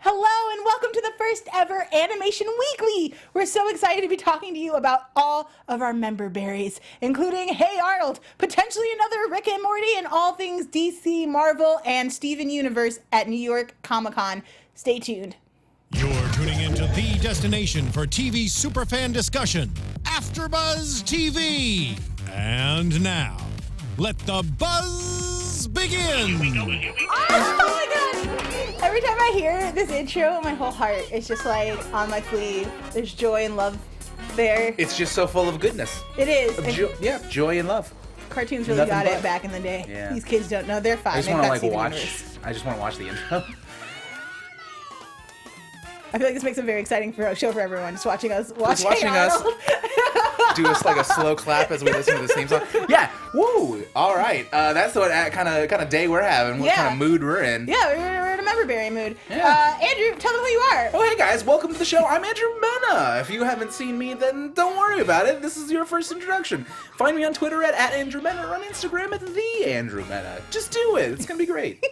Hello and welcome to the first ever Animation Weekly. We're so excited to be talking to you about all of our member berries, including Hey Arnold, potentially another Rick and Morty, and all things DC, Marvel, and Steven Universe at New York Comic-Con. Stay tuned. You're tuning into the destination for TV superfan discussion, AFTERBUZZ TV. And now, let the buzz begin. Oh my god! Every time I hear this intro, my whole heart is just like on my sleeve. There's joy and love there. It's just so full of goodness. It is. Joy and love. Cartoons really got it back in the day. Yeah. These kids don't know. They're fine. I just want to watch. I just want to watch the intro. I feel like this makes a very exciting show for everyone. Just watching us watch watching Hey us Arnold. do us like a slow clap as we listen to this theme song. Yeah. Woo. All right. That's what kind of day we're having. What kind of mood we're in. Yeah, we're in a member berry mood. Yeah. Andrew, tell them who you are. Oh, hey guys, welcome to the show. I'm Andrew Mena. If you haven't seen me, then don't worry about it. This is your first introduction. Find me on Twitter at Andrew Mena or on Instagram at the Andrew Mena. Just do it. It's gonna be great.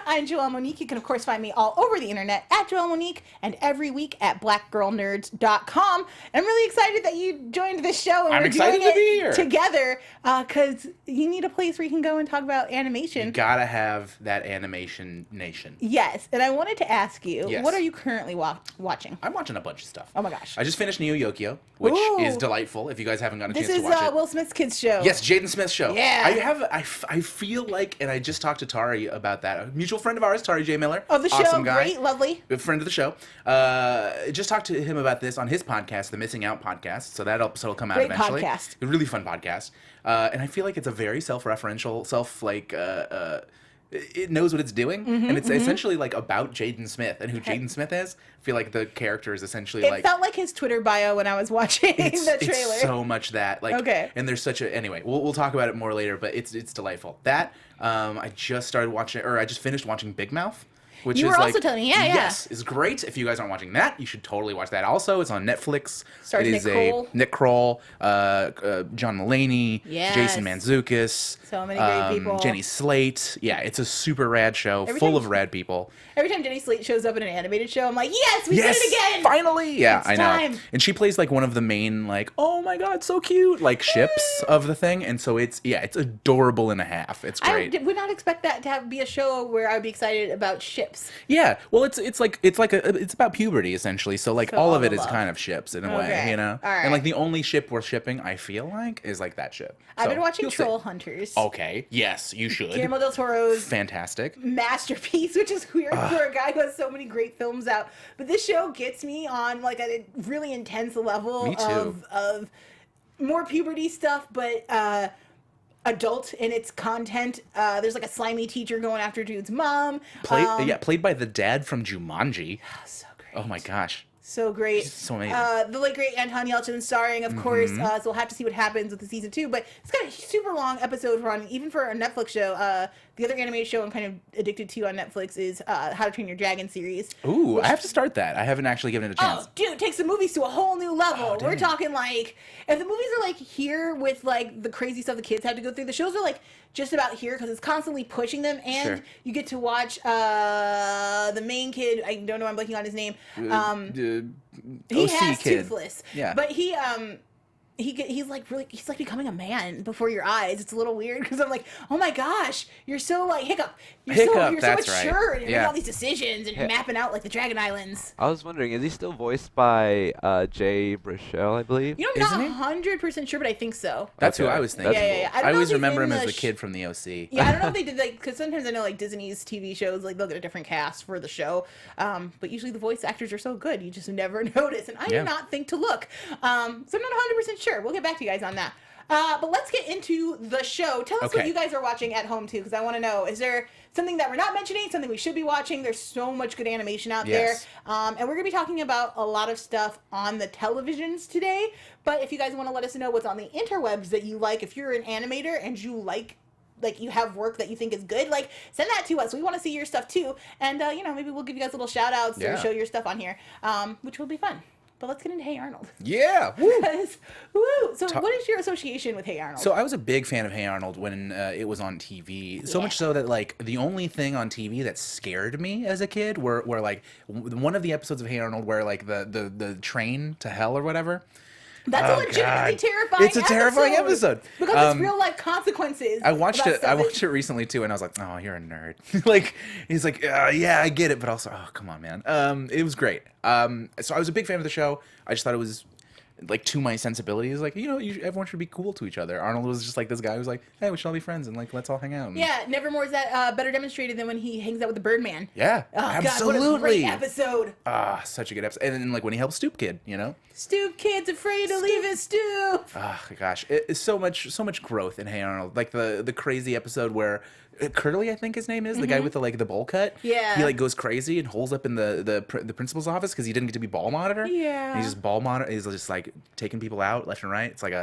I'm Joelle Monique. You can of course find me all over the internet at Joelle Monique and every week at blackgirlnerds.com. I'm really excited that you joined this show and I'm we're excited doing to be it here together because you need a place where you can go and talk about animation. You gotta have that animation nation. Yes, and I wanted to ask you, Yes. what are you currently watching? I'm watching a bunch of stuff. Oh my gosh. I just finished Neo Yokio, which Ooh. is delightful. If you guys haven't got a chance This to is watch it. Will Smith's kids show. Yes, Jaden Smith's show. Yeah. I feel like, and I just talked to Tari about that. A mutual friend of ours, Tari J. Miller. Of the awesome show, guy. great, lovely. Good friend of the show. Just talked to him about this on his podcast, the Missing Out podcast. So that episode will come out Great eventually. podcast. A really fun podcast. And I feel like it's a very self-referential, it knows what it's doing, and it's essentially like about Jaden Smith and who Jaden Smith is. I feel like the character is essentially It felt like his Twitter bio when I was watching the trailer. It's so much that, like, okay. And there's such a anyway. We'll talk about it more later, but it's delightful. That I just started watching, or I just finished watching Big Mouth. Which you is were like, also telling me, yeah. Yes, is great. If you guys aren't watching that, you should totally watch that. Also, it's on Netflix. Stars it is Nick Kroll, John Mulaney, Yes. Jason Mantzoukas, So many great people. Jenny Slate. Yeah, it's a super rad show, full of rad people. Every time Jenny Slate shows up in an animated show, I'm like, yes, we did it again! Finally! Yeah, It's I know. time. And she plays like one of the main, like, oh my god, so cute, like ships of the thing. And so it's adorable and a half. It's great. I would not expect that to be a show where I'd be excited about ships. Yeah, well, it's about puberty essentially. So like So all all of it the is love. kind of ships in a way, Okay. you know. All right. And like the only ship we're shipping, I feel like, is like that ship. I've So, been watching you'll see. Troll Hunters. Okay. Yes, you should. Guillermo del Toro's Fantastic. masterpiece, which is weird for a guy who has so many great films out. But this show gets me on like a really intense level Me too. of more puberty stuff, but adult in its content. There's like a slimy teacher going after dude's mom. Played by the dad from Jumanji. So great. Oh my gosh. So great. So amazing. The late great Anton Yelchin starring, of course. So we'll have to see what happens with the season 2. But it's got a super long episode run, even for a Netflix show. The other animated show I'm kind of addicted to on Netflix is How to Train Your Dragon series. Ooh, I have to start that. I haven't actually given it a chance. Oh, dude, it takes the movies to a whole new level. We're dang. talking like, if the movies are like here with like the crazy stuff the kids have to go through, the shows are like just about here because it's constantly pushing them, and Sure. you get to watch the main kid. I don't know, I'm blanking on his name. He OC has kid. Toothless. Yeah. But he's like becoming a man before your eyes. It's a little weird because I'm like, oh my gosh, you're so like Hiccup. You're so that's right. mature and you're Yeah. making all these decisions and mapping out like the Dragon Islands. I was wondering, is he still voiced by Jay Baruchel, I believe? You know, I'm Isn't not 100% sure, but I think so. That's who Okay. I was thinking. That's Yeah. cool. I don't I know always if he's remember in him as the the kid from the OC. Yeah, I don't know if they did like, because sometimes I know like Disney's TV shows like they'll get a different cast for the show, but usually the voice actors are so good you just never notice, and I Yeah. do not think to look. So I'm not 100% sure. We'll get back to you guys on that. But let's get into the show. Tell us what Okay. you guys are watching at home too, because I want to know, is there something that we're not mentioning, something we should be watching? There's so much good animation out Yes. there, and we're gonna be talking about a lot of stuff on the televisions today. But if you guys want to let us know what's on the interwebs that you like, if you're an animator and you like you have work that you think is good, like send that to us. We want to see your stuff too, and maybe we'll give you guys little shout outs or Yeah. show your stuff on here, which will be fun. But let's get into Hey Arnold. Yeah. Woo. Woo! So what is your association with Hey Arnold? So I was a big fan of Hey Arnold when it was on TV. So much so that like the only thing on TV that scared me as a kid were like one of the episodes of Hey Arnold where like the train to hell or whatever. That's a legitimately terrifying It's a terrifying episode. Because it's real life consequences. I watched it recently too, and I was like, "Oh, you're a nerd." Like he's like, "Yeah, I get it," but also, "Oh, come on, man." It was great. So I was a big fan of the show. I just thought it was like to my sensibilities. Like everyone should be cool to each other. Arnold was just like this guy who was like, "Hey, we should all be friends and like let's all hang out." Yeah, never more is that better demonstrated than when he hangs out with the Birdman. Yeah, Oh, absolutely. God, what a great episode. Such a good episode. And then like when he helped Stoop Kid, Stoop Kid's afraid to leave his stoop. Oh gosh, it's so much growth in Hey Arnold. Like the crazy episode where Curly, I think his name is, the guy with the bowl cut. Yeah. He like goes crazy and holds up in the principal's office because he didn't get to be ball monitor. Yeah. And he's just ball monitor. He's just like taking people out left and right. It's like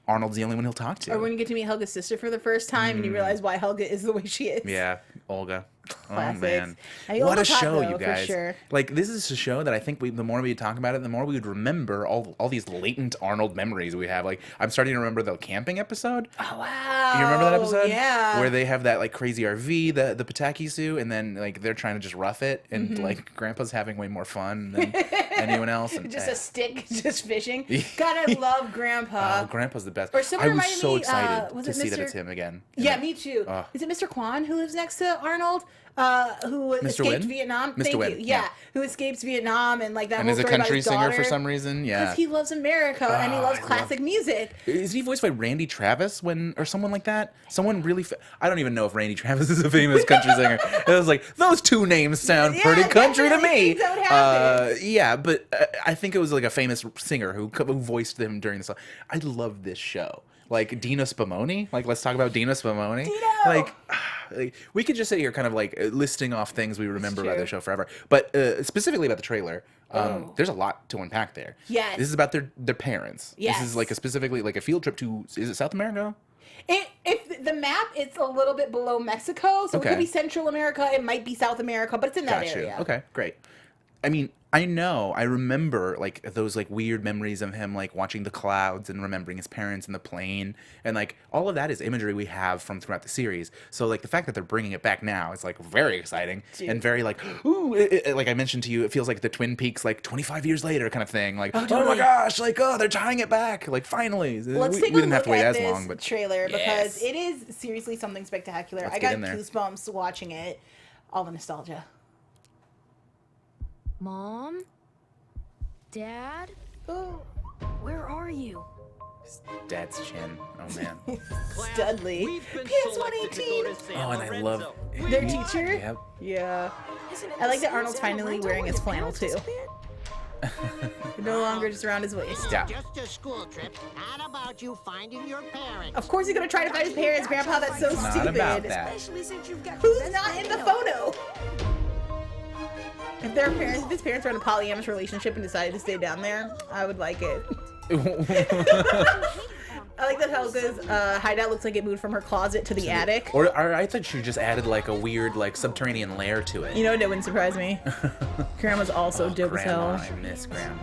Arnold's the only one he'll talk to. Or when you get to meet Helga's sister for the first time and you realize why Helga is the way she is. Yeah, Olga. Classics. Oh man, I mean, what Olga a show, Taco, you for guys! sure. Like this is a show that I think the more we talk about it, the more we would remember all these latent Arnold memories we have. Like I'm starting to remember the camping episode. Oh, wow. You remember that episode? Yeah. Where they have that like crazy RV, the Pataki Zoo, and then like they're trying to just rough it, and like Grandpa's having way more fun than anyone else. And, just a stick, just fishing. God, I love Grandpa. Oh, Grandpa's the best. Or someone I was reminded so me, excited was to it see that Mr. it's him again. Yeah, me too. Is it Mr. Kwan who lives next to Arnold? Who escaped Wynn? Vietnam? Mr. Thank Wynn, you. Yeah. yeah. Who escapes Vietnam and like that And whole is a story about country his singer daughter. for some reason. Yeah. Because he loves America and he loves classic music. Is he voiced by Randy Travis or someone like that? Someone really. I don't even know if Randy Travis is a famous country singer. It was like those two names sound pretty country to me. That would happen. Yeah, but I think it was like a famous singer who voiced them during the song. I love this show. Like Dino Spumoni. Like let's talk about Dino Spumoni. Dino! Like we could just sit here kind of like listing off things we remember about the show forever. But specifically about the trailer, there's a lot to unpack there. Yes. This is about their parents. Yes. This is like specifically like a field trip to, is it South America? If the map, it's a little bit below Mexico, so it could be Central America, it might be South America, but it's in that area. Okay, great. I mean, I remember like those like weird memories of him like watching the clouds and remembering his parents in the plane, and like all of that is imagery we have from throughout the series. So like the fact that they're bringing it back now is like very exciting and very like ooh, like I mentioned to you, it feels like the Twin Peaks like 25 years later kind of thing. Like oh my gosh, like they're tying it back like finally. Let's we take a didn't look have to wait at as this long, but trailer because it is seriously something spectacular. Let's I get got in there. goosebumps watching it. All the nostalgia. Mom? Dad? Oh, Where are you? Dad's chin. Oh man. Studley. PS118. Oh, and I love Their teacher? Yep. Yeah. Isn't it I like the that Arnold's same finally rental wearing where his the flannel parents too. disappeared? No longer just around his waist. Yeah. Just a school trip. How about you finding your parents? Of course he's gonna try to find his parents, Grandpa. That's so Not stupid. about that. Especially since you've got Who's not in the photo? If their parents, if his parents were in a polyamorous relationship and decided to stay down there, I would like it. I like that Helga's hideout looks like it moved from her closet to the attic. Or I thought she just added like a weird like subterranean layer to it. You know, that wouldn't surprise me. Grandma's also dope as Grandma, hell. I miss Grandma.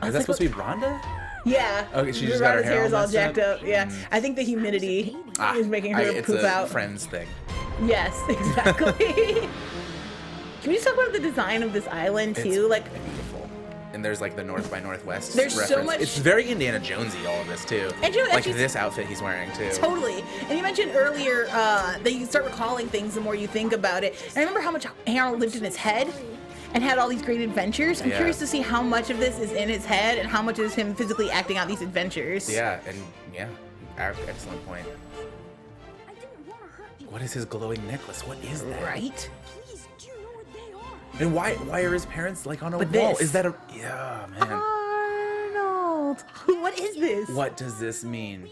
Is that supposed to be Rhonda? Yeah. Okay, she just got her Rhonda's hair is all messed up? jacked up. Yeah. I think the humidity is making her it's poop a out. Friends thing. Yes, exactly. Can we just talk about the design of this island too? Like, Beautiful. And there's like the North by Northwest. There's so reference. much- It's very Indiana Jonesy, all of this too. And you know, like actually- this outfit he's wearing too. totally. And you mentioned earlier that you start recalling things the more you think about it. And I remember how much Harold lived in his head and had all these great adventures. I'm Yeah. curious to see how much of this is in his head and how much is him physically acting out these adventures. Yeah, and yeah, excellent point. I didn't want to hurt you. What is his glowing necklace? What is that? Right? Please, do you know where they are? And why are his parents like on a But wall? this- Is that a yeah man? Arnold. What is this? What does this mean?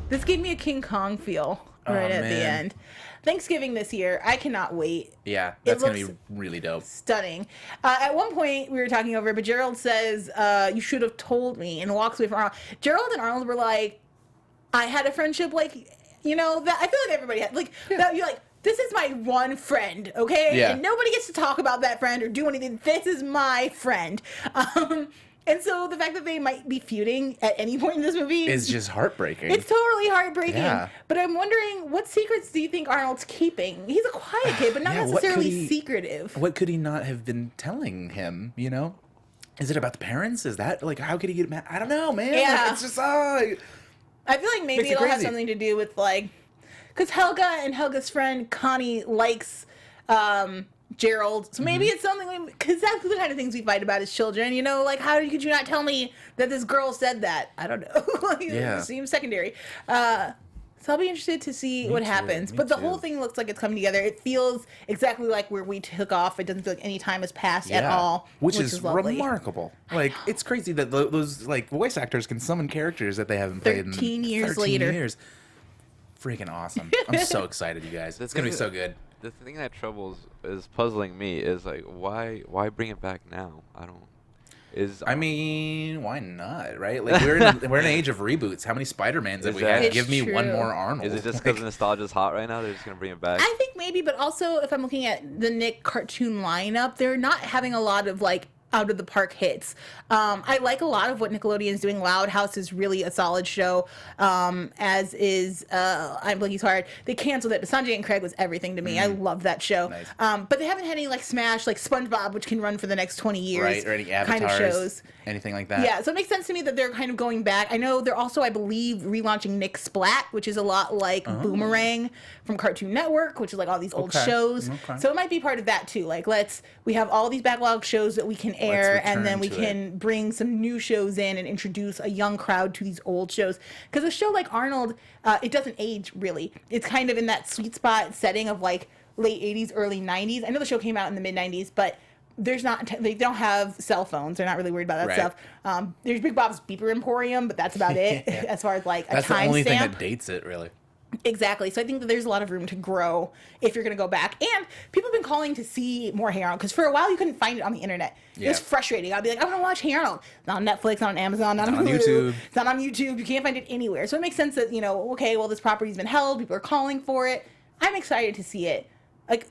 This gave me a King Kong feel right at the man. end. Thanksgiving this year, I cannot wait. Yeah, that's gonna looks- be really dope. Stunning. At one point, we were talking over it, but Gerald says, you should have told me, and walks away from Arnold. Gerald and Arnold were like, I had a friendship like, that I feel like everybody had. Like, that, you're like, this is my one friend, okay? Yeah. And nobody gets to talk about that friend or do anything. This is my friend. And so the fact that they might be feuding at any point in this movie It's just heartbreaking. it's totally heartbreaking. Yeah. But I'm wondering, what secrets do you think Arnold's keeping? He's a quiet kid, but not Yeah, what could necessarily he- secretive. What could he not have been telling him, you know? Is it about the parents? Is that, like, how could he get mad? I don't know, man. Yeah. Like, it's just, I feel like maybe Makes me it'll have crazy. something to do with, like, because Helga and Helga's friend Connie likes Gerald. So maybe it's something, because that's the kind of things we fight about as children, you know? Like, how could you not tell me that this girl said that? I don't know. Like, Yeah. It seems secondary. So I'll be interested to see what happens. me But the too. whole thing looks like it's coming together. It feels exactly like where we took off. It doesn't feel like any time has passed at all. Which is lovely. remarkable. Like, it's crazy that those, like, voice actors can summon characters that they haven't played in 13 years 13 later. years. Freaking awesome. I'm so excited, you guys. It's going to be so good. The thing that is puzzling me is like why bring it back now? I mean, why not, right? Like, we're in an age of reboots. How many Spider-Mans have we had? It's Give me one true. more Arnold. is it just because nostalgia's hot right now? They're just gonna bring it back. I think maybe, but also if I'm looking at the Nick cartoon lineup, they're not having a lot of like out of the park hits. I like a lot of what Nickelodeon's doing. Loud House is really a solid show, as is I'm blanking so hard. They canceled it, but Sanjay and Craig was everything to me. I love that show. Nice. But they haven't had any like Smash, like SpongeBob, which can run for the next 20 years. Right, or any kind avatars, of shows. anything like that. Yeah, so it makes sense to me that they're kind of going back. I know they're also, I believe, relaunching Nick Splat, which is a lot like Boomerang from Cartoon Network, which is like all these old Okay, shows. okay. So it might be part of that too. Like, we have all these backlog shows that we can air, and then return we to can bring some new shows in and introduce a young crowd to these old shows. Because a show like Arnold, it doesn't age really. It's kind of in that sweet spot setting of like late 80s, early 90s. I know the show came out in the mid 90s, but they don't have cell phones. They're not really worried about that Right. stuff. There's Big Bob's Beeper Emporium, but that's about it Yeah. as far as like That's a the time only thing stamp. that dates it, really. Exactly. So I think that there's a lot of room to grow if you're going to go back. And people have been calling to see more Hey Arnold because for a while you couldn't find it on the internet. It was Yeah. frustrating. I'd be like, I want to watch Hey Arnold. Not on Netflix, not on Amazon, not on on Hulu. YouTube. It's not on YouTube. You can't find it anywhere. So it makes sense that, okay, well, this property's been held. People are calling for it. I'm excited to see it.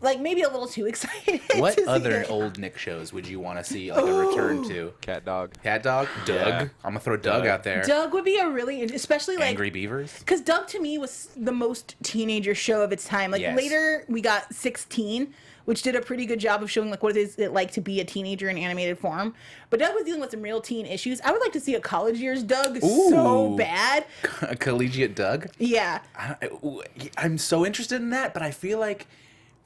Like maybe a little too excited. What to see other it. old Nick shows would you want to see like a return to? Cat Dog. Cat Dog? Doug? Yeah. I'm going to throw Doug out there. Doug would be a really, especially like Angry Beavers? because Doug to me was the most teenager show of its time. Like Yes. later we got 16, which did a pretty good job of showing like what is it like to be a teenager in animated form. But Doug was dealing with some real teen issues. I would like to see a college years Doug so Ooh. bad. Collegiate Doug? Yeah. I'm so interested in that, but I feel like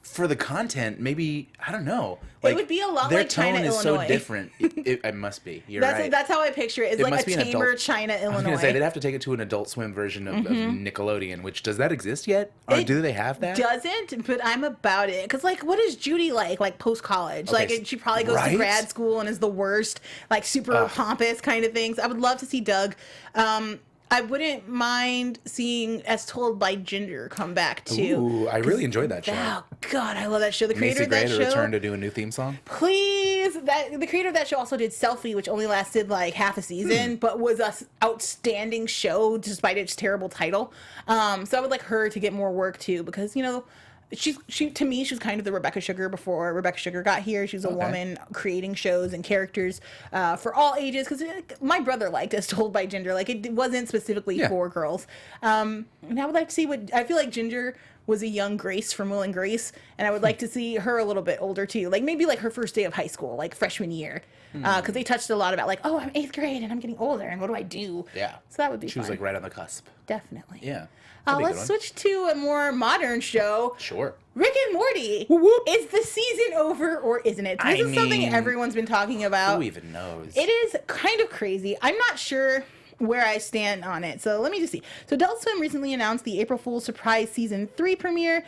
for the content, maybe, I don't know. Like, would be a lot their like China, tone is Illinois. so different. It must be. You're right. That's how I picture it. It's It like must a be an tamer adult- China, I was Illinois. going to say, they'd have to take it to an Adult Swim version of Nickelodeon, which, does that exist yet? Or It do they have that? Doesn't, but I'm about it. Because, like, what is Judy like post college? Okay, Like, she probably goes to right? grad school and is the worst, like, super pompous kind of things. I would love to see Doug. I wouldn't mind seeing As Told by Ginger come back, too. Ooh, I really enjoyed that show. Oh, God, I love that show. The creator Macy of that Gray to show. return to do a new theme song? Please, the creator of that show also did Selfie, which only lasted like half a season, but was a outstanding show despite its terrible title. So I would like her to get more work too, because she to me she was kind of the Rebecca Sugar before Rebecca Sugar got here. She was a woman creating shows and characters for all ages. Because my brother liked As Told by Ginger, like it wasn't specifically for girls. And I would like to see what I feel like Ginger was a young Grace from Will and Grace, and I would like to see her a little bit older too, like maybe like her first day of high school, like freshman year, because they touched a lot about like, oh, I'm 8th grade and I'm getting older, and what do I do? Yeah. So that would be She fun. was like right on the cusp. Definitely. Yeah. That'd be a good Let's one. switch to a more modern show. Sure. Rick and Morty. Whoop, whoop. Is the season over or isn't it? This I is something mean, everyone's been talking about. Who even knows? It is kind of crazy. I'm not sure where I stand on it. So let me just see. So Adult Swim recently announced the April Fool's Surprise Season 3 premiere.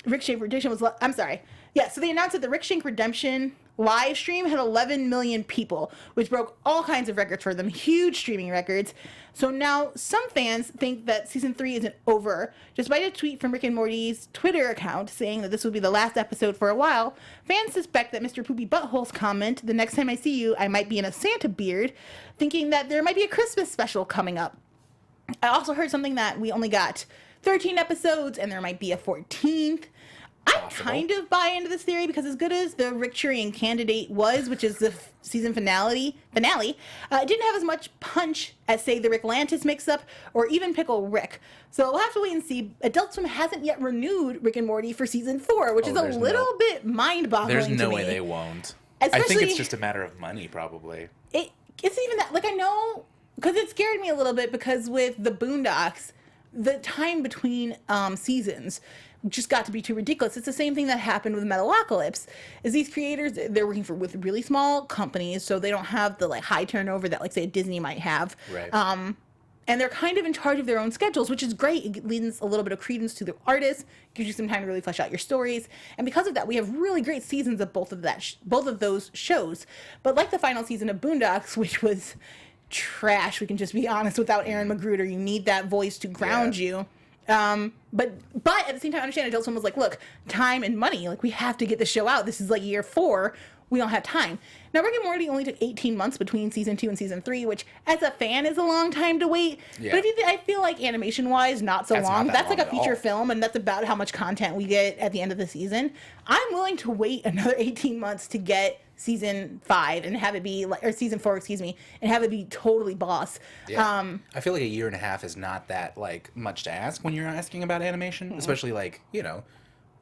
Rick Shank Redemption was... I'm sorry. Yeah, so they announced that the Rick Shank Redemption live stream had 11 million people, which broke all kinds of records for them. Huge streaming records. So now some fans think that Season 3 isn't over. Despite a tweet from Rick and Morty's Twitter account saying that this will be the last episode for a while, fans suspect that Mr. Poopy Butthole's comment, "The next time I see you, I might be in a Santa beard," thinking that there might be a Christmas special coming up. I also heard something that we only got 13 episodes, and there might be a 14th. I kind of buy into this theory because as good as the Rick Churian Candidate was, which is the season finale, it didn't have as much punch as, say, the Rick Lantis mix-up or even Pickle Rick. So we'll have to wait and see. Adult Swim hasn't yet renewed Rick and Morty for season 4, which is a little bit mind-boggling to me. There's no way they won't. Especially, I think it's just a matter of money, probably. It's even that, like, I know, because it scared me a little bit because with the Boondocks, the time between seasons just got to be too ridiculous. It's the same thing that happened with Metalocalypse. Is these creators, they're working with really small companies, so they don't have the like high turnover that like say Disney might have. Right. And they're kind of in charge of their own schedules, which is great. It lends a little bit of credence to the artists, gives you some time to really flesh out your stories. And because of that, we have really great seasons of both of those shows. But like the final season of Boondocks, which was trash, we can just be honest, without Aaron Magruder, you need that voice to ground you. But at the same time, I understand Adult Swim was like, look, time and money, like we have to get the show out. This is like year 4. We don't have time. Now, Rick and Morty only took 18 months between season 2 and season 3, which as a fan is a long time to wait. Yeah. But if I feel like animation-wise, not so long. That's like a feature film, and that's about how much content we get at the end of the season. I'm willing to wait another 18 months to get season 5 and have it be like, or season 4, excuse me, and have it be totally boss. Yeah. I feel like a year and a half is not that like much to ask when you're asking about animation, especially like, you know,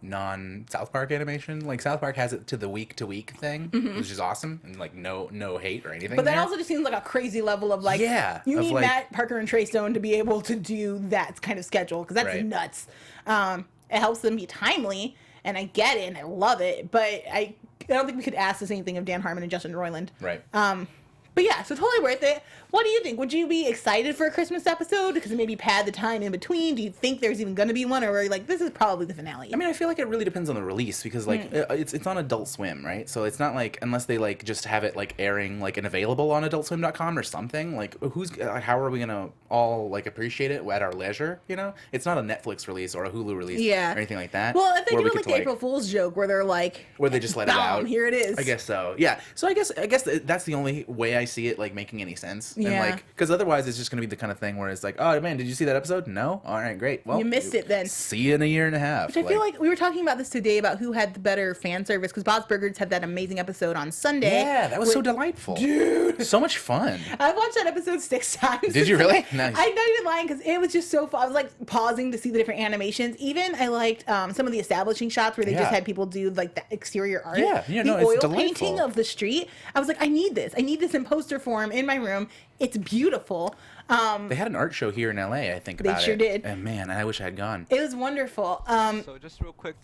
non-South Park animation. Like South Park has it to the week-to-week thing, which is awesome, and like no hate or anything. But that also just seems like a crazy level of like, you need like, Matt Parker and Trey Stone to be able to do that kind of schedule, because that's nuts. It helps them be timely, and I get it, and I love it, but I don't think we could ask the same thing of Dan Harmon and Justin Roiland. Right. But yeah, so totally worth it. What do you think? Would you be excited for a Christmas episode? Because maybe pad the time in between. Do you think there's even going to be one? Or are you like, this is probably the finale? I mean, I feel like it really depends on the release because like it's on Adult Swim, right? So it's not like, unless they like just have it like airing like and available on adultswim.com or something, like how are we going to all like appreciate it at our leisure, you know? It's not a Netflix release or a Hulu release or anything like that. Well, if they do like the April Fool's joke where they're like, where they just let it out. Here it is. I guess so. Yeah. So I guess that's the only way I see it like making any sense. Yeah. And like, because otherwise it's just going to be the kind of thing where it's like, oh man, did you see that episode? No? All right, great. Well, you missed it then. See you in a year and a half. Which I feel like we were talking about this today about who had the better fan service, because Bob's Burgers had that amazing episode on Sunday. Yeah, that was so delightful. Dude. So much fun. I've watched that episode 6 times. Did you really? Nice. I'm not even lying, because it was just so fun. I was like pausing to see the different animations. Even I liked some of the establishing shots where they just had people do like the exterior art. Yeah, the oil painting of the street. I was like, I need this. I need this in poster form in my room. It's beautiful. They had an art show here in LA, I think, about it. They sure did. And man, I wish I had gone. It was wonderful. So just real quick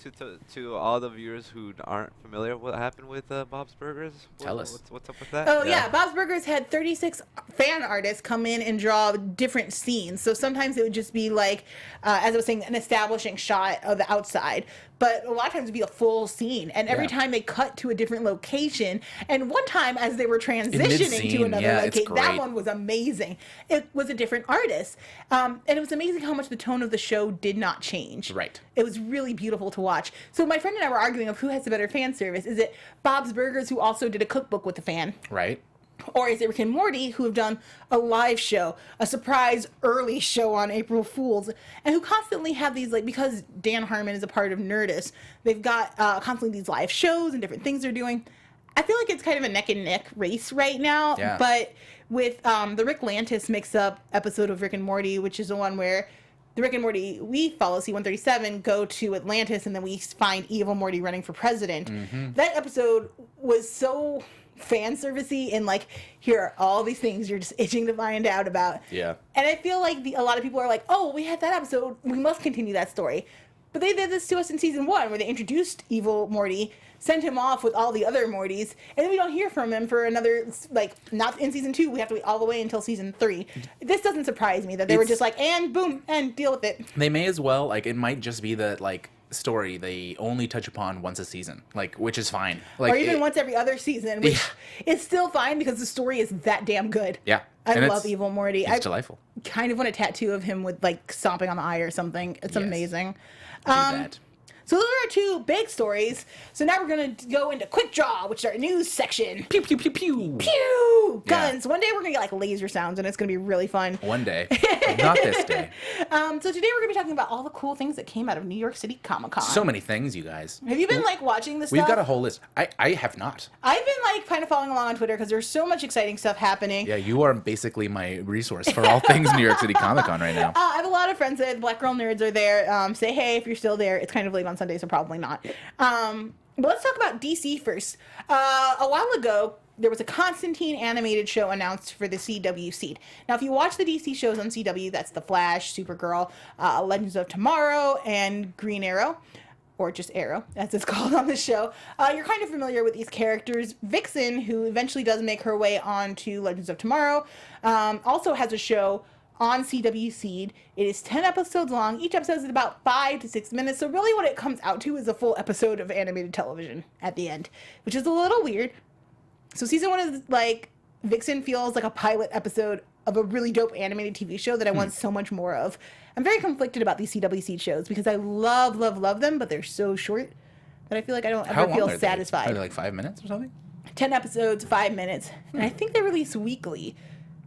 to all the viewers who aren't familiar with what happened with Bob's Burgers. Tell us. What's up with that? Oh, yeah. Bob's Burgers had 36 fan artists come in and draw different scenes. So sometimes it would just be like, as I was saying, an establishing shot of the outside. But a lot of times it would be a full scene. And every time they cut to a different location. And one time as they were transitioning to another location, that one was amazing. It was a different artist. And it was amazing how much the tone of the show did not change. Right. It was really beautiful to watch. So my friend and I were arguing of who has the better fan service. Is it Bob's Burgers, who also did a cookbook with the fan? Right. Or is it Rick and Morty, who have done a live show, a surprise early show on April Fool's, and who constantly have these, like, because Dan Harmon is a part of Nerdist, they've got constantly these live shows and different things they're doing. I feel like it's kind of a neck and neck race right now. Yeah. But with the Rick Lantis mix-up episode of Rick and Morty, which is the one where the Rick and Morty we follow, C-137, go to Atlantis, and then we find evil Morty running for president. That episode was so fan servicey and like, here are all these things you're just itching to find out about. Yeah. And I feel like a lot of people are like, oh, we had that episode, we must continue that story. But they did this to us in season 1, where they introduced evil Morty, sent him off with all the other Mortys, and then we don't hear from him for another, like, not in season 2, we have to wait all the way until season 3. This doesn't surprise me that they were just like, and boom, and deal with it. They may as well, like, it might just be that, like, story they only touch upon once a season, like, which is fine. Like, or even once every other season, which is still fine because the story is that damn good. Yeah. I love evil Morty. It's delightful. Kind of want a tattoo of him with like stomping on the eye or something. It's amazing. Do that. So those are our two big stories. So now we're going to go into Quick Draw, which is our news section. Pew, pew, pew, pew. Pew! Yeah. Guns. One day we're going to get like laser sounds and it's going to be really fun. One day. Not this day. So today we're going to be talking about all the cool things that came out of New York City Comic Con. So many things, you guys. Have you been like watching this We've stuff? got a whole list. I have not. I've been like kind of following along on Twitter because there's so much exciting stuff happening. Yeah, you are basically my resource for all things New York City Comic Con right now. I have a lot of friends that the Black Girl Nerds are there. Say hey if you're still there. It's kind of late on Sunday, so probably not. But let's talk about DC first. A while ago, there was a Constantine animated show announced for the CW seed. Now, if you watch the DC shows on CW, that's The Flash, Supergirl, Legends of Tomorrow, and Green Arrow, or just Arrow, as it's called on the show, you're kind of familiar with these characters. Vixen, who eventually does make her way onto Legends of Tomorrow, also has a show on CW Seed. It is 10 episodes long. Each episode is about 5 to 6 minutes. So really what it comes out to is a full episode of animated television at the end, which is a little weird. So season 1 is like, Vixen feels like a pilot episode of a really dope animated TV show that I want so much more of. I'm very conflicted about these CW Seed shows because I love them, but they're so short that I feel like I don't ever feel satisfied. Are they like 5 minutes or something? 10 episodes, 5 minutes. And I think they release weekly.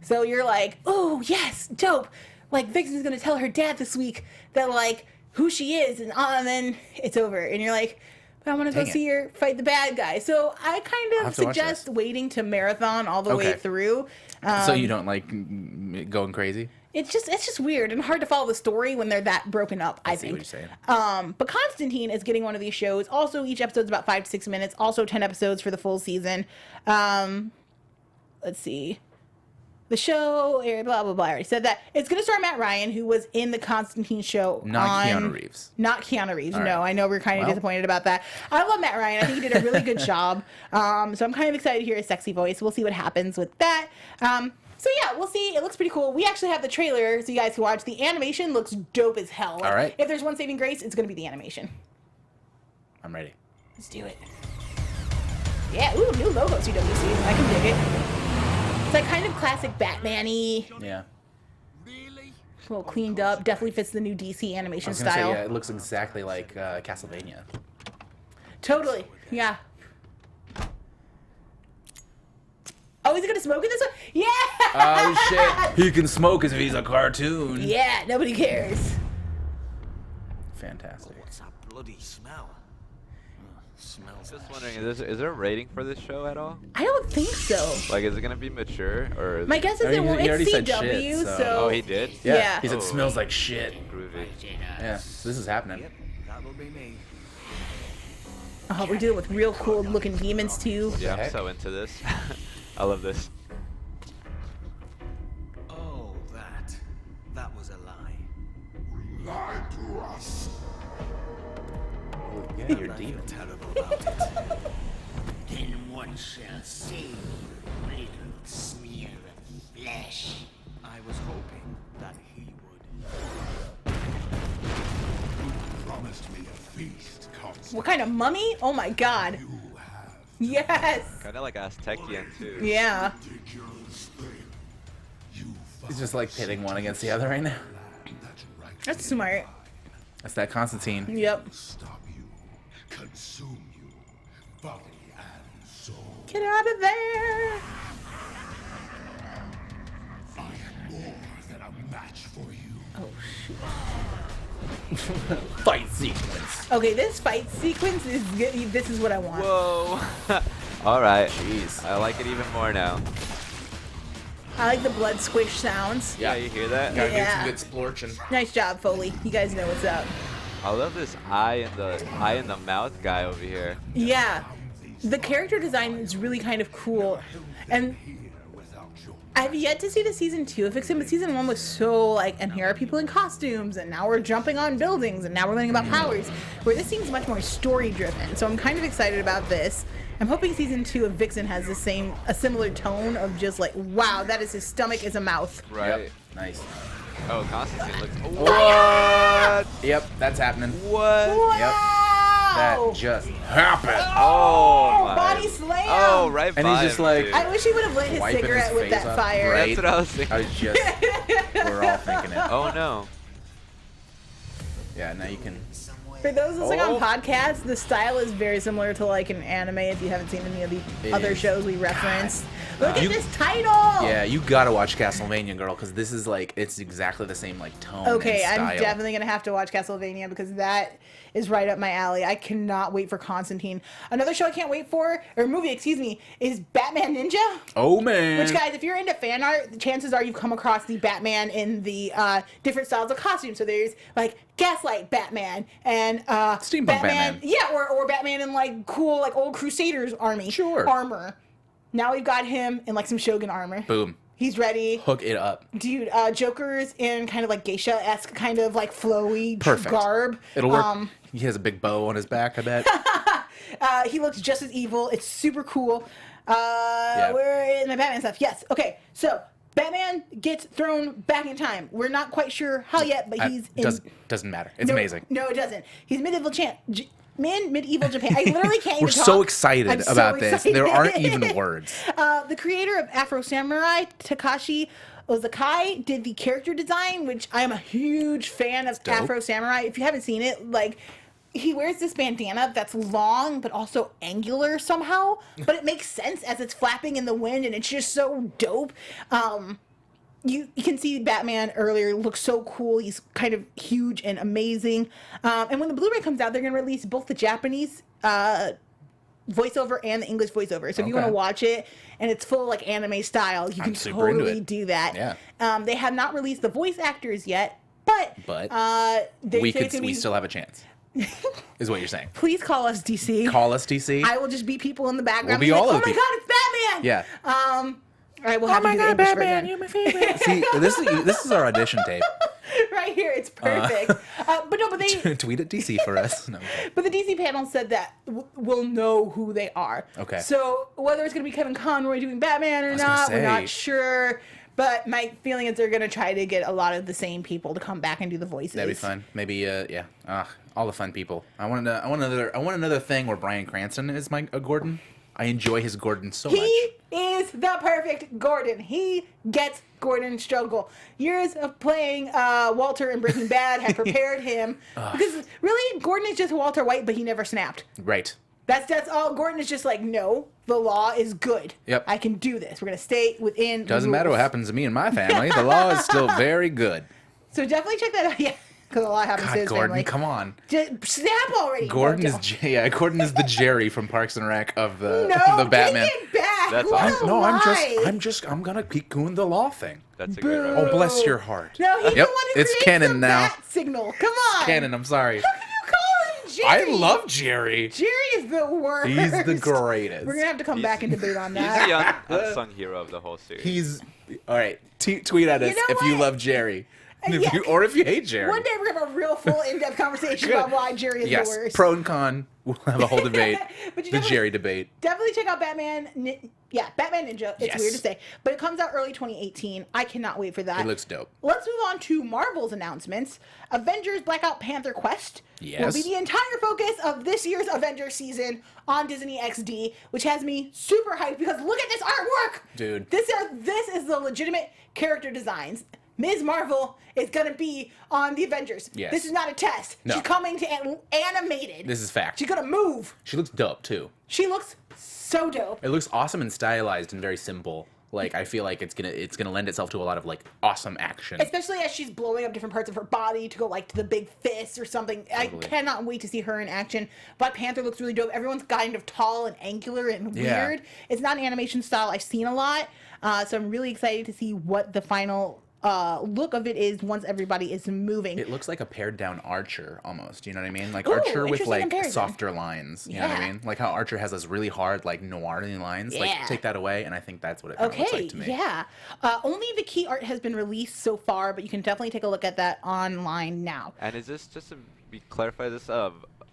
So you're like, oh, yes, dope. Like, Vixen's going to tell her dad this week that, like, who she is. And then it's over. And you're like, but I want to go see her fight the bad guy. So I kind of suggest waiting to marathon all the way through. So you don't like going crazy? It's just weird and hard to follow the story when they're that broken up, I think. See what you're saying. But Constantine is getting one of these shows. Also, each episode's about 5 to 6 minutes. Also, 10 episodes for the full season. Let's see. The show, blah, blah, blah. I already said that. It's going to star Matt Ryan, who was in the Constantine show. Not Keanu Reeves. Not Keanu Reeves, no. Right. I know we're kind of disappointed about that. I love Matt Ryan. I think he did a really good job. So I'm kind of excited to hear his sexy voice. We'll see what happens with that. So yeah, we'll see. It looks pretty cool. We actually have the trailer, so you guys can watch. The animation looks dope as hell. Like, all right. If there's one saving grace, it's going to be the animation. I'm ready. Let's do it. Yeah, ooh, new logo, CWC. I can dig it. It's like kind of classic Batman-y. Yeah. Really? A little cleaned up. Definitely fits the new DC animation I was gonna style. say, yeah, it looks exactly like Castlevania. Totally. Yeah. Oh, is he gonna smoke in this one? Yeah! Oh shit! He can smoke as if he's a cartoon. Yeah, nobody cares. Fantastic. What's that bloody smell? Smells Just like wondering, is there a rating for this show at all? I don't think so. Like, is it gonna be mature or? Is My it guess is I mean, it won't. he already It's said CW, shit, so- so. Oh, he did. Yeah. He said Oh. smells like shit. Groovy. Yeah, so this is happening. Yep, that'll be me. Oh, we're dealing with real cool looking demons too. Yeah, I'm heck? so into this. I love this. Oh, that was a lie. Lied to us. Yeah, you're I deep. feel terrible about it. Then one shall see little smear of flesh. I was hoping that he would. Promised me a feast, Constantine. What kind of mummy? Oh my god. You have Yes. Kind of like Aztecian too. Yeah. ridiculous thing. You He's just like pitting one against the other right now. that's right. That's smart. That's that Constantine. Yep. Stop you, consume you, body and soul. Get out of there. I am more than a match for you. Oh shoot. Fight sequence. Okay, this fight sequence is good. This is what I want. Whoa. All right. Jeez. I like it even more now. I like the blood squish sounds. Yeah, you hear that? Gotta Yeah. do some good splorching. Nice job, Foley. You guys know what's up. I love this eye in the mouth guy over here. Yeah. The character design is really kind of cool. And I've yet to see the season 2 of Vixen, but season 1 was so like, and here are people in costumes, and now we're jumping on buildings, and now we're learning about powers, where this seems much more story driven. So I'm kind of excited about this. I'm hoping season 2 of Vixen has a similar tone of just like, wow, that is his stomach is a mouth. Right. Yep. Nice. Oh, Constantine looks. What? Yep, that's happening. What? That Wow! just happened. Oh my. body slam! Oh, right And by he's just him, like- dude. I wish he would have lit his Wiping cigarette his with face that up. fire. Right. That's what I was thinking. I was just. We're all thinking it. Oh no. Yeah, now you can. For those listening Oh. on podcasts, the style is very similar to like an anime. If you haven't seen any of the It other is. shows we referenced, look at You- this title. Yeah, you gotta watch Castlevania, girl, because this is like it's exactly the same like tone. Okay, and style. I'm definitely gonna have to watch Castlevania because that is right up my alley. I cannot wait for Constantine. Another show I can't wait for, or movie, excuse me, is Batman Ninja. Oh man. Which, guys, if you're into fan art, the chances are you've come across the Batman in the different styles of costumes. So there's like Gaslight Batman and Steampunk Batman. Yeah, or Batman in like cool like old Crusaders armor. Now we've got him in like some Shogun armor. Boom. He's ready. Hook it up. Dude, Joker's in kind of like geisha-esque kind of like flowy Perfect. garb. It'll work. He has a big bow on his back, I bet. He looks just as evil. It's super cool. Yeah. We're in the Batman stuff. Yes. Okay. So Batman gets thrown back in time. We're not quite sure how yet, but he's in. Doesn't matter. It's No, amazing. No, it doesn't. He's medieval medieval Japan. I literally can't even We're talk. so excited I'm so about this. There aren't excited. even words. The creator of Afro Samurai, Takashi Ozakai, did the character design, which I am a huge fan of dope. Afro Samurai. If you haven't seen it, like, he wears this bandana that's long but also angular somehow, but it makes sense as it's flapping in the wind, and it's just so dope. You can see Batman earlier looks so cool. He's kind of huge and amazing. And when the Blu-ray comes out, they're going to release both the Japanese voiceover and the English voiceover. So if you want to Okay. watch it and it's full like anime style, you can super into totally it. do that. Yeah. They have not released the voice actors yet, but we still have a chance. Is what you're saying. Please call us DC. Call us DC. I will just be people in the background. We'll be like, all oh of my the god, it's Batman! Yeah. All right, we'll have to do the English version. you're my favorite. See, this is our audition tape. Right here, it's perfect. But they Tweet at DC for us. No. But the DC panel said that we'll know who they are. Okay. So whether it's going to be Kevin Conroy doing Batman or was gonna not, we're say. not sure. But my feeling is they're going to try to get a lot of the same people to come back and do the voices. That'd be fun. Maybe, yeah. All the fun people. I want another thing where Bryan Cranston is my Gordon. I enjoy his Gordon so much. He is the perfect Gordon. He gets Gordon's struggle. Years of playing Walter in Breaking Bad have prepared him. Because really, Gordon is just Walter White, but he never snapped. Right. That's all. Gordon is just like, no, the law is good. Yep. I can do this. We're going to stay within the Doesn't matter what rules. happens to me and my family. The law is still very good. So definitely check that out. Yeah, because a lot happens to God, his Gordon, family. come on. Just snap already. Gordon Mojo. Gordon is the Jerry from Parks and Rec of the Batman. Take it back. That's What awesome. a No, lie. I'm gonna keep doing the law thing. That's a great Boo. Oh, reference. bless your heart. No, he's Yep, the one who it's creates canon the now. bat signal. Come on. Canon, I'm sorry. How can you call him I Jerry? love Jerry. Jerry is the worst. He's the greatest. We're gonna have to come back and debate on He's that. the unsung hero of the whole series. He's all right. Tweet at us You know if you what? love Jerry, and Yeah. if you hate Jerry. One day we're gonna have a real full in-depth conversation about why Jerry is yes, the worst. pro and con. We'll have a whole debate. But you The definitely- Jerry debate. Definitely check out Batman Ninja. It's Yes. weird to say, but it comes out early 2018. I cannot wait for that. It looks dope. Let's move on to Marvel's announcements. Avengers Blackout Panther Quest will Yes. be the entire focus of this year's Avengers season on Disney XD, which has me super hyped because look at this artwork! Dude. This is the legitimate character designs. Ms. Marvel is going to be on the Avengers. Yes. This is not a test. No. She's coming to animated. This is fact. She's going to move. She looks dope too. She looks so dope. It looks awesome and stylized and very simple. Like I feel like it's gonna lend itself to a lot of like awesome action. Especially as she's blowing up different parts of her body to go like to the big fist or something. Totally. I cannot wait to see her in action. Black Panther looks really dope. Everyone's kind of tall and angular and Yeah. weird. It's not an animation style I've seen a lot. So I'm really excited to see what the final look of it is once everybody is moving. It looks like a pared down Archer almost. You know what I mean? Like Ooh, Archer with interesting like comparison. softer lines. You know what I Yeah. mean? Like how Archer has those really hard like noir lines. Yeah. Like take that away, and I think that's what it kind of looks Okay, like to me. yeah. Only the key art has been released so far, but you can definitely take a look at that online now. And is this just to clarify this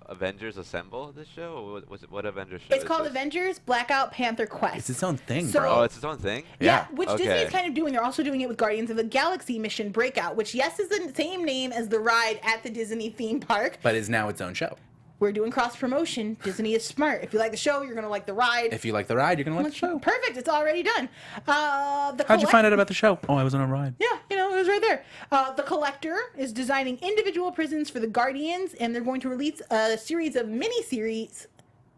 Avengers Assemble? This show? Or what Avengers show? It's is call this? Avengers Blackout Panther Quest. It's its own thing, So- bro. Oh, it's its own thing. Yeah, Yeah. which Okay. Disney's kind of doing. They're also doing it with Guardians of the Galaxy Mission Breakout, which, yes, is the same name as the ride at the Disney theme park. But it's now its own show. we're doing cross promotion. Disney is smart. If you like the show, you're gonna like the ride. If you like the ride, you're gonna like the show. Perfect. It's already done. How'd you find out about the show? Oh, I was on a ride. Yeah, it was right there. The Collector is designing individual prisons for the Guardians, and they're going to release a series of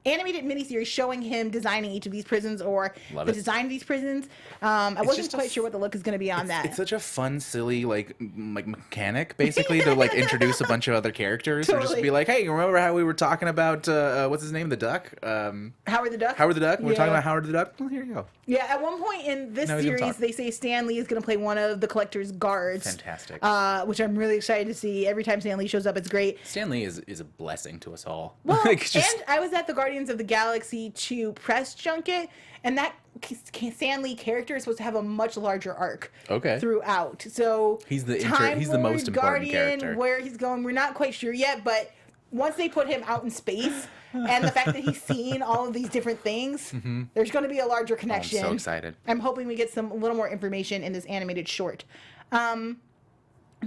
animated miniseries showing him designing each of these prisons or design of these prisons. I wasn't quite sure what the look is going to be on that. It's such a fun, silly, like mechanic, basically, to like introduce a bunch of other characters. Or just be like, hey, remember how we were talking about, what's his name, the duck? Howard the Duck? Howard the Duck? We were talking about Howard the Duck? Well, here you go. Yeah, at one point in this series, they say Stan Lee is going to play one of the Collector's guards. Fantastic. Which I'm really excited to see. Every time Stan Lee shows up, it's great. Stan Lee is a blessing to us all. Well, and I was at the Guardians of the Galaxy 2 press junket, and that Stan Lee character is supposed to have a much larger arc throughout. So he's the most important Guardian, character. Where he's going, we're not quite sure yet, but once they put him out in space, and the fact that he's seen all of these different things, there's going to be a larger connection. I'm so excited. I'm hoping we get a little more information in this animated short.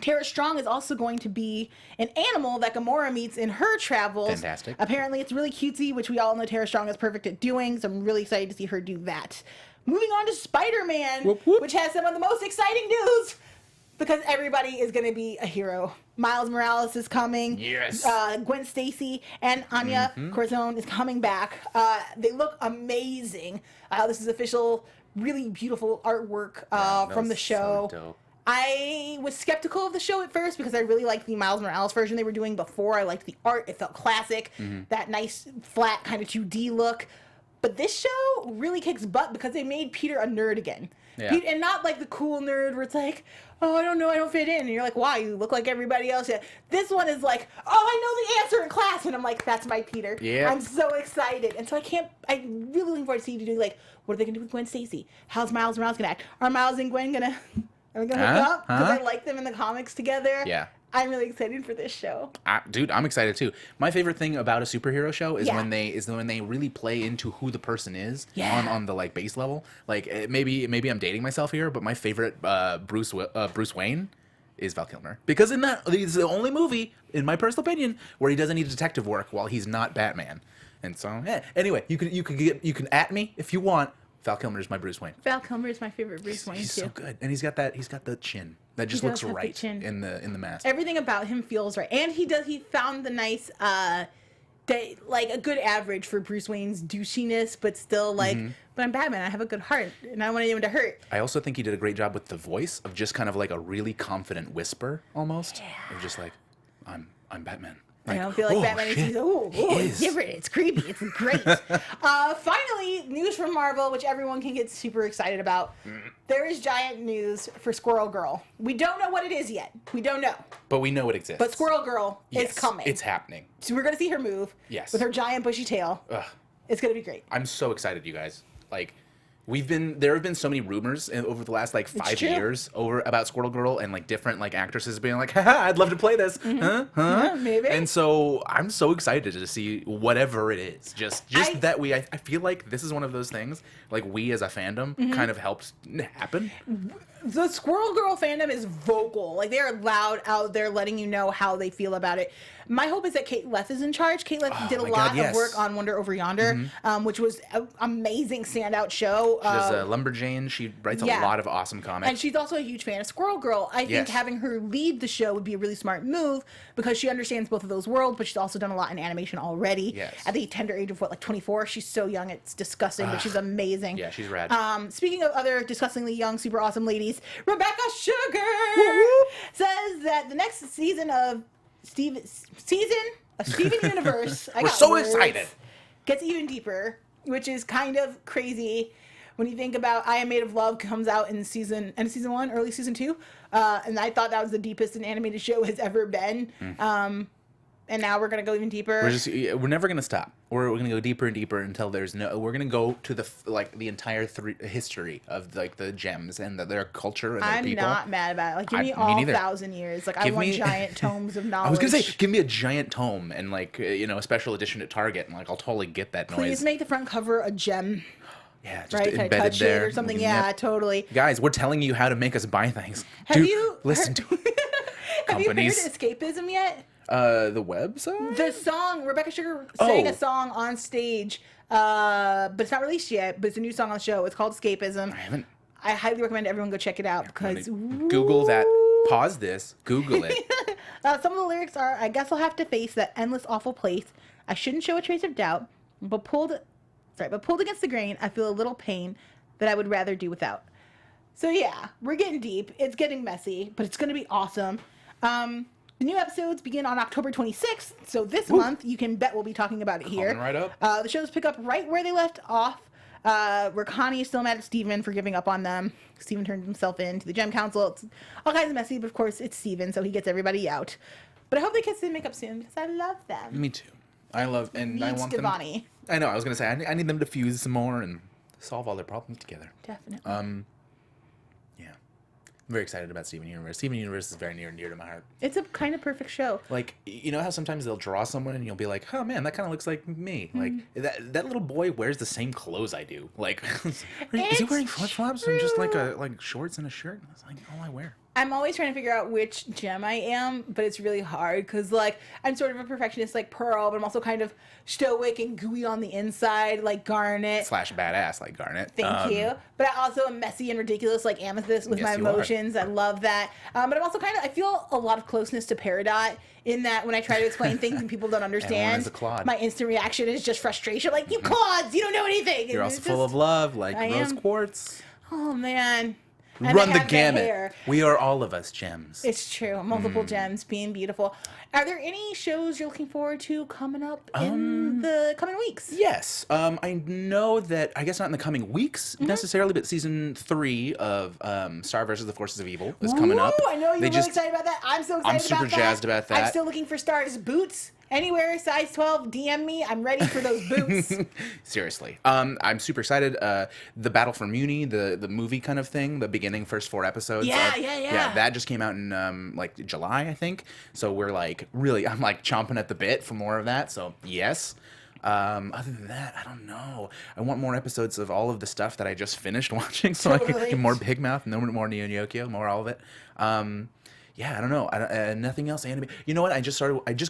Tara Strong is also going to be an animal that Gamora meets in her travels. Fantastic. Apparently, it's really cutesy, which we all know Tara Strong is perfect at doing, so I'm really excited to see her do that. Moving on to Spider-Man, which has some of the most exciting news, because everybody is going to be a hero. Miles Morales is coming. Yes. Gwen Stacy and Anya Corzone is coming back. They look amazing. This is official, really beautiful artwork from the show. So dope. I was skeptical of the show at first because I really liked the Miles Morales version they were doing before. I liked the art. It felt classic. That nice, flat, kind of 2D look. But this show really kicks butt because they made Peter a nerd again. Yeah. And not like the cool nerd where it's like, oh, I don't know, I don't fit in. And you're like, why? You look like everybody else. Yeah. This one is like, oh, I know the answer in class. And I'm like, that's my Peter. Yeah. I'm so excited. And so I'm really looking forward to seeing you do, like, what are they going to do with Gwen Stacy? How's Miles Morales going to act? Are Miles and Gwen going to... Are we gonna hook up? Because I like them in the comics together. Yeah. I'm really excited for this show. Dude, I'm excited too. My favorite thing about a superhero show is when they really play into who the person is on the like base level. Like maybe I'm dating myself here, but my favorite Bruce Wayne is Val Kilmer, because in that it's the only movie, in my personal opinion, where he doesn't need detective work while he's not Batman. And so anyway, you can at me if you want. Val Kilmer is my Bruce Wayne. Val Kilmer is my favorite Bruce Wayne He's too. so good, and he's got the chin that just looks right in the mask. Everything about him feels right, and he found the nice like a good average for Bruce Wayne's douchiness, but still like, but I'm Batman. I have a good heart, and I want anyone to hurt. I also think he did a great job with the voice of just kind of like a really confident whisper, almost. Of just like, I'm Batman. Like, I don't feel like Batman is different. It's creepy. It's great. Finally, news from Marvel, which everyone can get super excited about. There is giant news for Squirrel Girl. We don't know what it is yet. We don't know. But we know it exists. But Squirrel Girl is coming. It's happening. So we're going to see her move. Yes. With her giant bushy tail. Ugh. It's going to be great. I'm so excited, you guys. Like, there have been so many rumors over the last like 5 years about Squirrel Girl, and like different like actresses being like, haha, I'd love to play this. Maybe. And so I'm so excited to see whatever it is. Just that I feel like this is one of those things, like we as a fandom kind of helped happen. The Squirrel Girl fandom is vocal. Like, they are loud out there letting you know how they feel about it. My hope is that Kate Leth is in charge. Kate Leth did a lot of work on Wonder Over Yonder, which was an amazing standout show. She does Lumberjane. She writes a lot of awesome comics. And she's also a huge fan of Squirrel Girl. I think having her lead the show would be a really smart move, because she understands both of those worlds, but she's also done a lot in animation already. Yes. At the tender age of, 24? She's so young, it's disgusting, but she's amazing. Yeah, she's rad. Speaking of other disgustingly young, super awesome ladies, Rebecca Sugar says that the next season of Steven Universe, We're so excited, gets even deeper, which is kind of crazy when you think about I Am Made of Love comes out in season 1, early season 2, and I thought that was the deepest an animated show has ever been. And now we're gonna go even deeper. We're never gonna stop. We're gonna go deeper and deeper until there's no. We're gonna go to the entire history of like the gems and their culture and their people. I'm not mad about it. Like, give me all 1,000 years. Like, I want giant tomes of knowledge. I was gonna say, give me a giant tome and like a special edition at Target, and like I'll totally get that noise. Please make the front cover a gem. Yeah, just right, embedded touch there it or something. Yeah, totally. Guys, we're telling you how to make us buy things. Have you listen to Have you heard companies? Escapism yet? The website? The song, Rebecca Sugar sang a song on stage, but it's not released yet, but it's a new song on the show. It's called Escapism. I highly recommend everyone go check it out because... Google that. Pause this. Google it. Some of the lyrics are, I guess I'll have to face that endless awful place. I shouldn't show a trace of doubt, but pulled against the grain, I feel a little pain that I would rather do without. So yeah, we're getting deep. It's getting messy, but it's going to be awesome. The new episodes begin on October 26th, so this month you can bet we'll be talking about it here. Coming right up. The shows pick up right where they left off, where Connie is still mad at Steven for giving up on them. Steven turned himself in to the Gem Council. It's all kinds of messy, but of course it's Steven, so he gets everybody out. But I hope they kiss and make up soon because I love them. Me too. I want them. Stevani. I know. I was gonna say I need them to fuse some more and solve all their problems together. Definitely. Yeah. I'm very excited about Steven Universe. Steven Universe is very near and dear to my heart. It's a kind of perfect show. Like, you know how sometimes they'll draw someone and you'll be like, oh man, that kind of looks like me. Like, that little boy wears the same clothes I do. Like, is he wearing flip-flops and just like shorts and a shirt? That's like all I wear. I'm always trying to figure out which gem I am, but it's really hard because, like, I'm sort of a perfectionist like Pearl, but I'm also kind of stoic and gooey on the inside like Garnet. / badass like Garnet. Thank you. But I also am messy and ridiculous like Amethyst with my emotions. I love that. But I'm also I feel a lot of closeness to Peridot in that when I try to explain things and people don't understand, my instant reaction is just frustration. Like, you clods, you don't know anything. You're also full of love like Rose Quartz. Oh, man. And run the gamut. We are all of us gems. It's true. Multiple gems being beautiful. Are there any shows you're looking forward to coming up in the coming weeks? Yes. I know that, I guess not in the coming weeks necessarily, but season 3 of Star vs. the Forces of Evil is coming up. I know you're really excited about that. I'm so excited about that. I'm super jazzed about that. I'm still looking for Star's boots. Anywhere, size 12, DM me. I'm ready for those boots. Seriously. I'm super excited. The Battle for Muni, the movie kind of thing, the beginning first 4 episodes. Yeah, that just came out in like July, I think. So we're like I'm like chomping at the bit for more of that. So yes. Other than that, I don't know. I want more episodes of all of the stuff that I just finished watching, so I can get more Big Mouth, no more Neo Yokio, more all of it. Yeah, I don't know. Nothing else anime. You know what? I just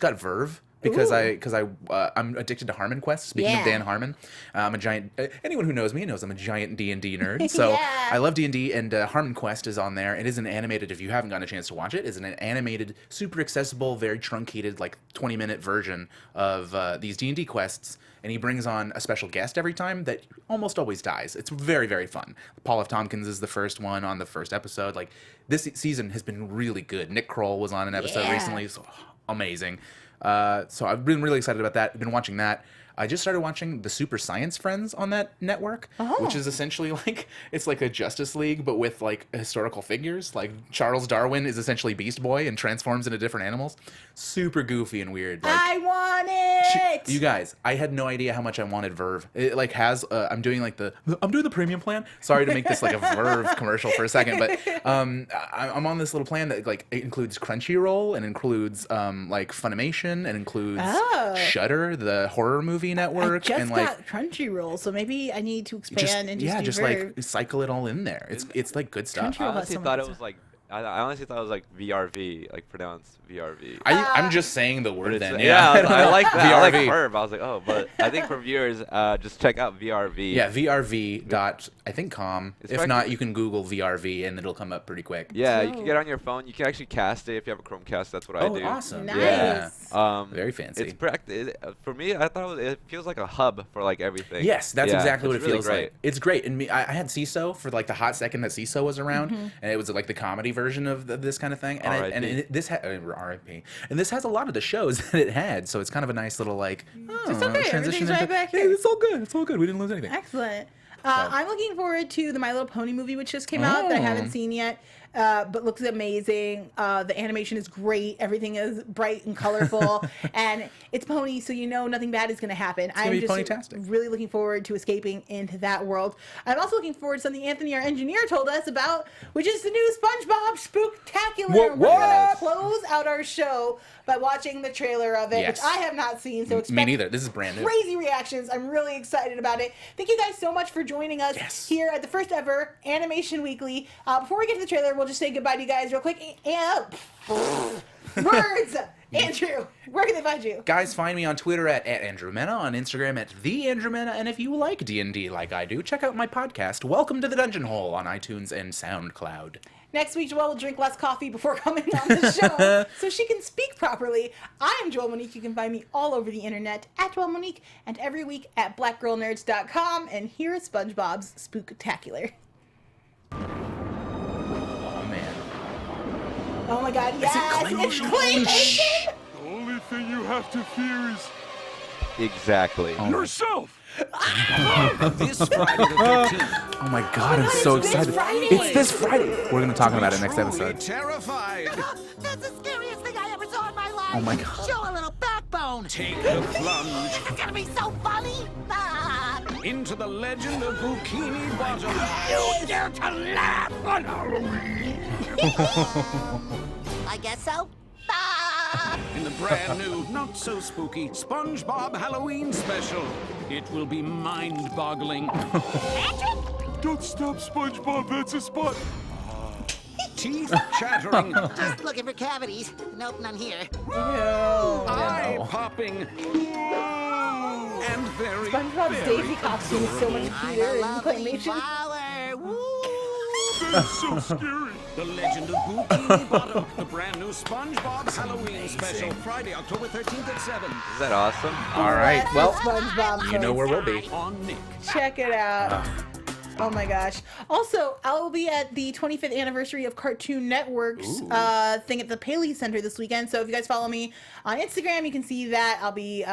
got Verve because I'm addicted to Harmon Quest. Speaking of Dan Harmon, I'm a giant. Anyone who knows me knows I'm a giant D&D nerd. So I love D&D, and Harmon Quest is on there. It is an animated. If you haven't gotten a chance to watch it, it's an animated, super accessible, very truncated, like 20-minute version of these D&D quests. And he brings on a special guest every time that almost always dies. It's very, very fun. Paul F. Tompkins is the first one on the first episode. Like, this season has been really good. Nick Kroll was on an episode recently. So amazing. So I've been really excited about that. I've been watching that. I just started watching the Super Science Friends on that network, which is essentially like, it's like a Justice League, but with like historical figures. Like Charles Darwin is essentially Beast Boy and transforms into different animals. Super goofy and weird. Like, I want it! You guys, I had no idea how much I wanted Verve. It like has, I'm doing the premium plan. Sorry to make this like a Verve commercial for a second, but I'm on this little plan that like it includes Crunchyroll and includes like Funimation and includes Shudder, the horror movie network. I just and like got Crunchyroll, so maybe I need to expand and just do like cycle it all in there. It's like good stuff. I honestly thought it was like VRV, like pronounced VRV. I'm just saying the word then. I like that. I like Verb. I was like, oh, but I think for viewers, just check out VRV. Yeah, VRV.com. If not, you can Google VRV and it'll come up pretty quick. Yeah, you can get on your phone. You can actually cast it if you have a Chromecast. That's what I do. Oh, awesome. Nice. Yeah. Very fancy. It's for me, I thought it feels like a hub for like everything. Yes, that's exactly what it really feels like. It's great. And I had CISO for like the hot second that CISO was around, and it was like the comedy version of this kind of thing. And this RIP. And this has a lot of the shows that it had, so it's kind of a nice little like transition. Right back hey, here. it's all good. It's all good. We didn't lose anything. Excellent. I'm looking forward to the My Little Pony movie, which just came out that I haven't seen yet, but looks amazing. The animation is great. Everything is bright and colorful, and it's pony, so you know nothing bad is going to happen. I'm just really looking forward to escaping into that world. I'm also looking forward to something Anthony, our engineer, told us about, which is the new SpongeBob Spooktacular. We're going to close out our show by watching the trailer of it, which I have not seen, so expect me neither. This is brand new. Crazy reactions. I'm really excited about it. Thank you guys so much for joining us here at the first ever Animation Weekly. Before we get to the trailer, we'll just say goodbye to you guys real quick. Words! Andrew, where can they find you? Guys, find me on Twitter at Andrew Mena, on Instagram at the Andrew Mena, and if you like D&D like I do, check out my podcast, Welcome to the Dungeon Hole, on iTunes and SoundCloud. Next week, Joelle will drink less coffee before coming on the show so she can speak properly. I am Joelle Monique. You can find me all over the internet at Joelle Monique and every week at blackgirlnerds.com. And here is SpongeBob's Spooktacular. Oh, man. Oh my god, yes! It's claymation! The only thing you have to fear is Exactly. yourself. This Friday the 13th. Oh my god, I'm so it's this excited. Friday. It's this Friday. We're going to talk about it next episode. Terrified. That's the scariest thing I ever saw in my life. Oh my god. Show a little backbone. Take the plunge It's gonna be so funny. Ah. into the legend of Bikini Bottom. You dare to laugh on Halloween? I guess so. Ah. In the brand new, not so spooky SpongeBob Halloween special. It will be mind-boggling. Patrick? Don't stop, SpongeBob. That's a spot. Teeth chattering. Just looking for cavities. Nope, none here. Eye popping. And very, SpongeBob's very Daisy costume is so much cuter in claymation. flower. Woo. That's so scary. The Legend of Bikini Bottom, the brand new SpongeBob Halloween special, Friday, October 13th at 7 Is that awesome? All right, well, SpongeBob you know where we'll be. on Nick. Check it out. Oh my gosh. Also, I will be at the 25th anniversary of Cartoon Network's thing at the Paley Center this weekend. So if you guys follow me on Instagram, you can see that. I'll be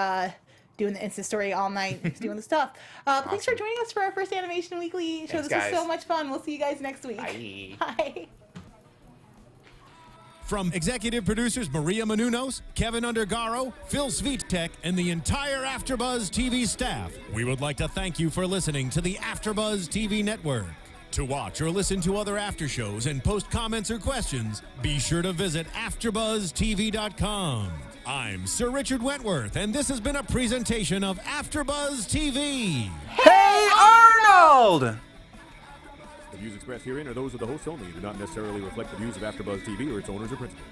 doing the Insta story all night, doing the stuff. Thanks for joining us for our first Animation Weekly show. Thanks, This was guys. so much fun. We'll see you guys next week. Bye. Bye. From executive producers Maria Menounos, Kevin Undergaro, Phil Svitek, and the entire AfterBuzz TV staff, we would like to thank you for listening to the AfterBuzz TV network. To watch or listen to other after shows and post comments or questions, be sure to visit AfterBuzzTV.com. I'm Sir Richard Wentworth, and this has been a presentation of AfterBuzz TV. Hey, Arnold! The views expressed herein are those of the hosts only and do not necessarily reflect the views of AfterBuzz TV or its owners or principals.